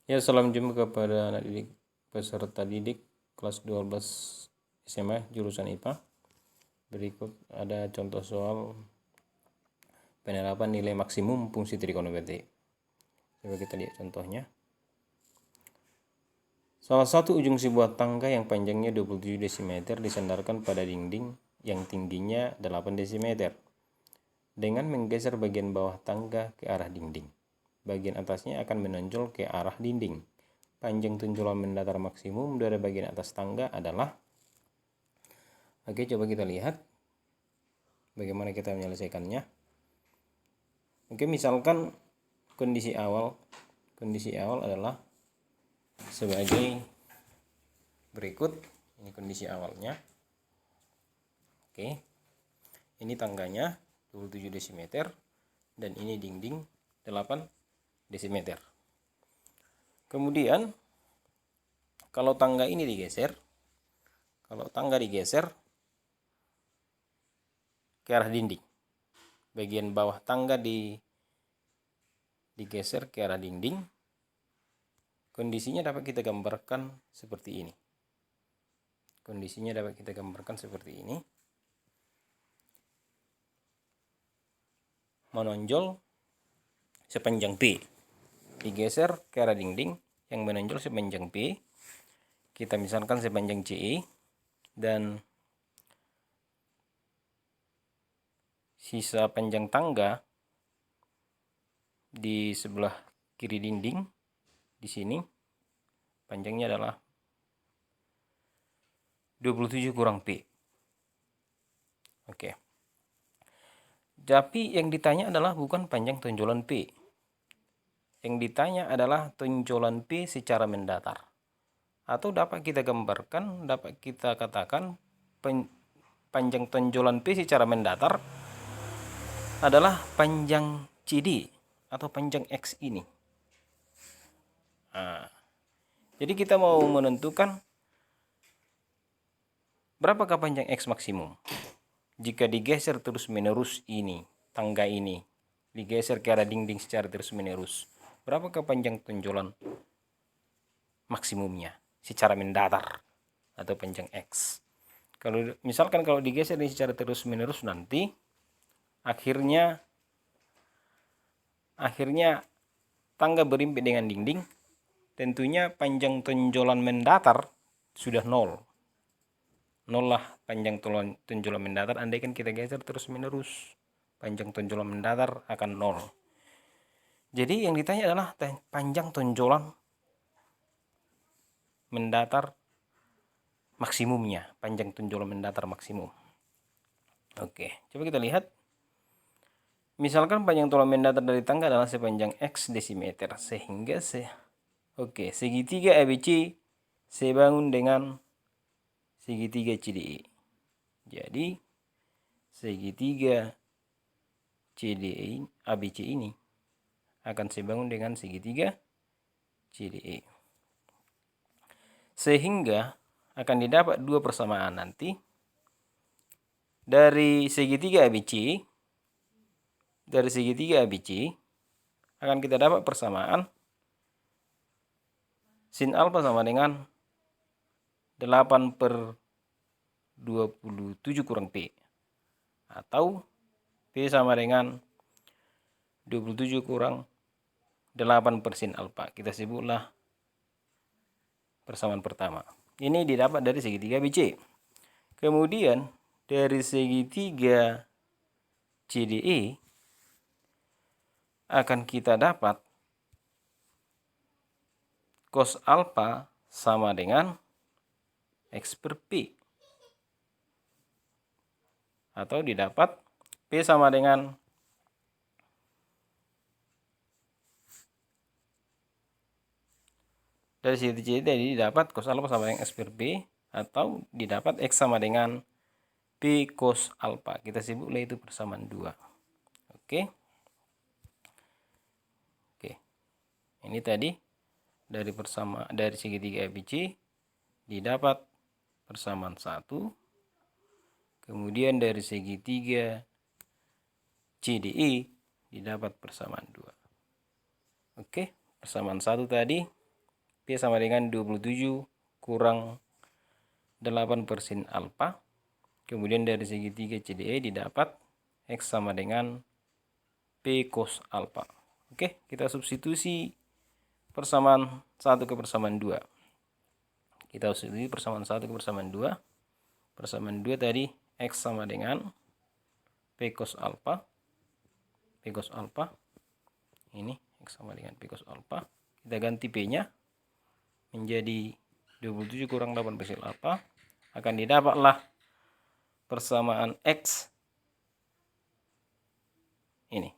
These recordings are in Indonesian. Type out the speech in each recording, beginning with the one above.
Ya, salam jumpa kepada anak didik peserta didik kelas 12 SMA jurusan IPA. Berikut ada contoh soal penerapan nilai maksimum fungsi trigonometri. Coba kita lihat contohnya. Salah satu ujung sebuah tangga yang panjangnya 27 desimeter disandarkan pada dinding yang tingginya 8 desimeter dengan menggeser bagian bawah tangga ke arah dinding. Bagian atasnya akan menonjol ke arah dinding. Panjang tonjolan mendatar maksimum dari bagian atas tangga adalah. Oke, coba kita lihat bagaimana kita menyelesaikannya. Oke, misalkan kondisi awal adalah sebagai berikut. Ini kondisi awalnya. Oke, ini tangganya 27 desimeter dan ini dinding 8 desimeter. Kemudian kalau tangga digeser ke arah dinding, bagian bawah tangga digeser ke arah dinding, kondisinya dapat kita gambarkan seperti ini. Menonjol sepanjang P, digeser ke arah dinding yang menonjol sepanjang P, kita misalkan sepanjang CE, dan sisa panjang tangga di sebelah kiri dinding di sini panjangnya adalah 27 kurang P. Oke. Tapi yang ditanya adalah bukan panjang tonjolan P. Yang ditanya adalah tonjolan P secara mendatar. Atau dapat kita gambarkan, dapat kita katakan panjang tonjolan P secara mendatar adalah panjang CD atau panjang X ini. Nah, jadi kita mau menentukan berapakah panjang X maksimum jika digeser terus menerus ini, tangga ini digeser ke arah dinding secara terus menerus. Berapakah panjang tonjolan maksimumnya secara mendatar atau panjang X? Kalau misalkan kalau digeser ini secara terus menerus, nanti akhirnya tangga berimpit dengan dinding, tentunya panjang tonjolan mendatar sudah nol lah panjang tonjolan mendatar. Andaikan kita geser terus menerus, panjang tonjolan mendatar akan nol. Jadi yang ditanya adalah panjang tonjolan mendatar maksimumnya, panjang tonjolan mendatar maksimum. Oke, coba kita lihat. Misalkan panjang tonjolan mendatar dari tangga adalah sepanjang X desimeter, sehingga segitiga ABC sebangun dengan segitiga CDE. Jadi segitiga CDE ABC ini akan sebangun dengan segitiga CDE, sehingga akan didapat dua persamaan nanti dari segitiga ABC. Dari segitiga ABC akan kita dapat persamaan sin alfa sama dengan 8/27 kurang P, atau P sama dengan 27 kurang 8 per sin alfa. Kita sebutlah persamaan pertama. Ini didapat dari segitiga ABC. Kemudian dari segitiga CDE akan kita dapat cos alfa sama dengan X per P, atau didapat P sama dengan dari segitiga jadi didapat cos alfa sama dengan X per P, atau didapat X sama dengan P cos alfa. Kita sebutlah itu persamaan 2. Oke. Ini tadi dari segitiga ABC didapat persamaan 1. Kemudian dari segitiga CDE didapat persamaan 2. Oke, persamaan 1 tadi P sama dengan 27 kurang 8% alfa. Kemudian dari segitiga CDE didapat X sama dengan P cos alfa. Oke, kita substitusi persamaan 1 ke persamaan 2. Kita substitusi persamaan 1 ke persamaan 2. Persamaan 2 tadi X sama dengan P cos alfa. P cos alfa. Ini X sama dengan P cos alfa. Kita ganti P-nya menjadi 27 kurang 8% alfa. Akan didapatlah persamaan X ini.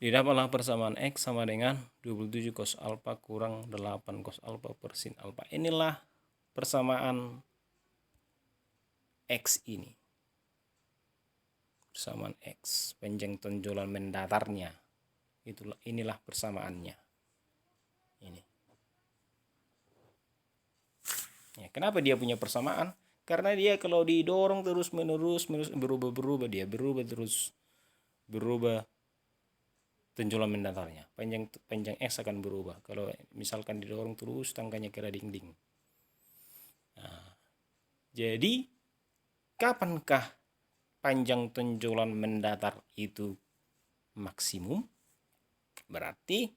Didapatlah persamaan X sama dengan 27 cos alfa kurang 8 cos alfa per sin alfa. Inilah persamaan X ini. Persamaan X, panjang tonjolan mendatarnya. Inilah persamaannya. Ini. Ya, kenapa dia punya persamaan? Karena dia kalau didorong terus menerus berubah dia berubah terus berubah tonjolan mendatarnya. Panjang X akan berubah. Kalau misalkan didorong terus tangkanya kira dinding. Nah, jadi kapankah panjang tonjolan mendatar itu maksimum? Berarti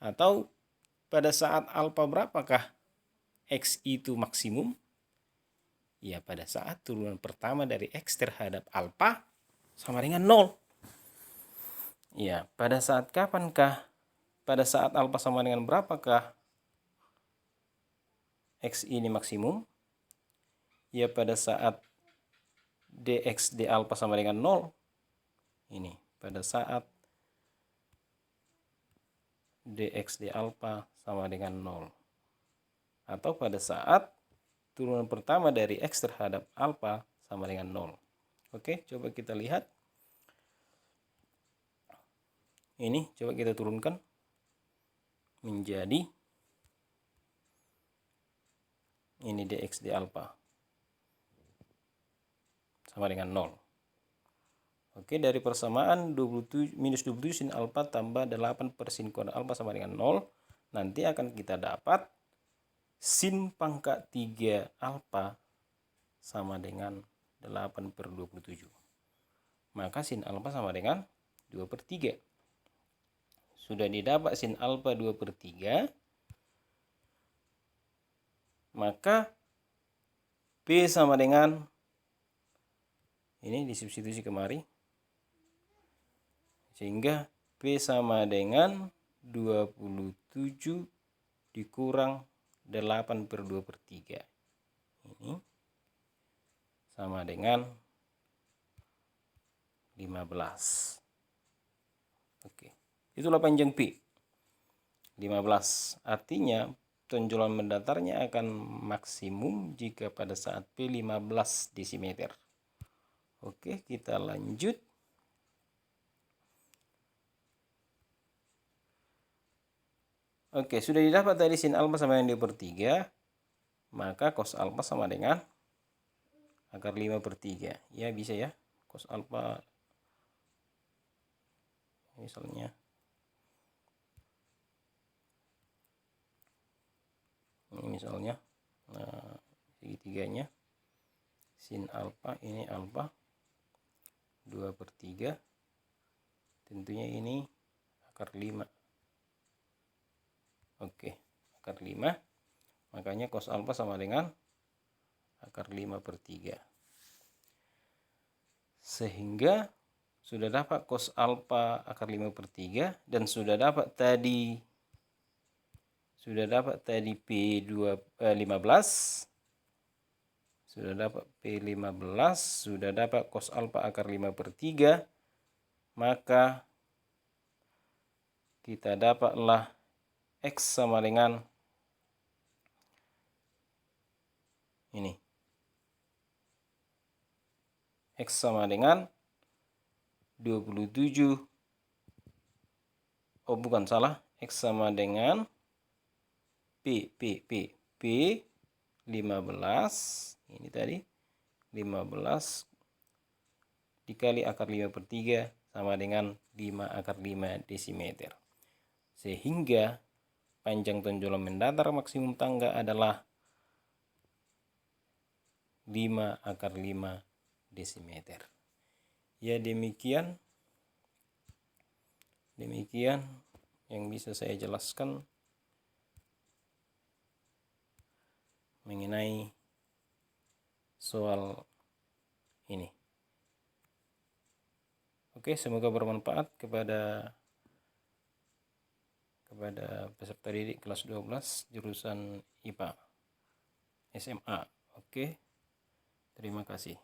atau pada saat alfa berapakah X itu maksimum? Ya, pada saat turunan pertama dari X terhadap alfa sama dengan 0. Ya, pada saat kapankah? Pada saat alfa sama dengan berapakah X ini maksimum? Ya, pada saat dx d alfa sama dengan 0. Ini pada saat dx d alfa sama dengan 0. Atau pada saat turunan pertama dari X terhadap alfa sama dengan 0. Oke, coba kita lihat. Ini coba kita turunkan menjadi ini dx d alfa sama dengan 0. Oke, dari persamaan 27 minus 27 sin alfa tambah 8 per sin kuadrat alfa sama dengan 0. Nanti akan kita dapat sin pangkat 3 alfa sama dengan 8 per 27. Maka sin alfa sama dengan 2 per 3. Sudah didapat sin alfa 2 per 3. Maka P sama dengan, ini disubstitusi kemari. Sehingga P sama dengan 27 dikurang 8 per 2 per 3. Ini sama dengan 15. Oke, itulah panjang P. 15. Artinya tonjolan mendatarnya akan maksimum jika pada saat P 15 desimeter. Oke, kita lanjut. Oke, sudah didapat tadi sin alfa sama dengan 2 per 3. Maka cos alfa sama dengan akar 5 per 3. Ya, bisa ya. Cos alfa misalnya ini misalnya, nah, segitiganya sin alfa, ini alfa 2 per 3. Tentunya ini akar 5. Oke, akar 5. Makanya cos alfa sama dengan akar 5 per 3. Sehingga sudah dapat cos alfa akar 5 per 3. Dan sudah dapat tadi P15. Sudah dapat P15. Sudah dapat cos alfa akar 5 per 3. Maka kita dapatlah X sama dengan ini. X sama dengan 27. Oh, bukan, salah. X sama dengan P 15. Ini tadi 15 dikali akar 5 per 3 sama dengan 5/5 desimeter. Sehingga panjang tonjolan mendatar maksimum tangga adalah 5/5 desimeter. Ya, demikian yang bisa saya jelaskan mengenai soal ini. Oke, semoga bermanfaat kepada peserta didik kelas 12 jurusan IPA SMA. Oke, terima kasih.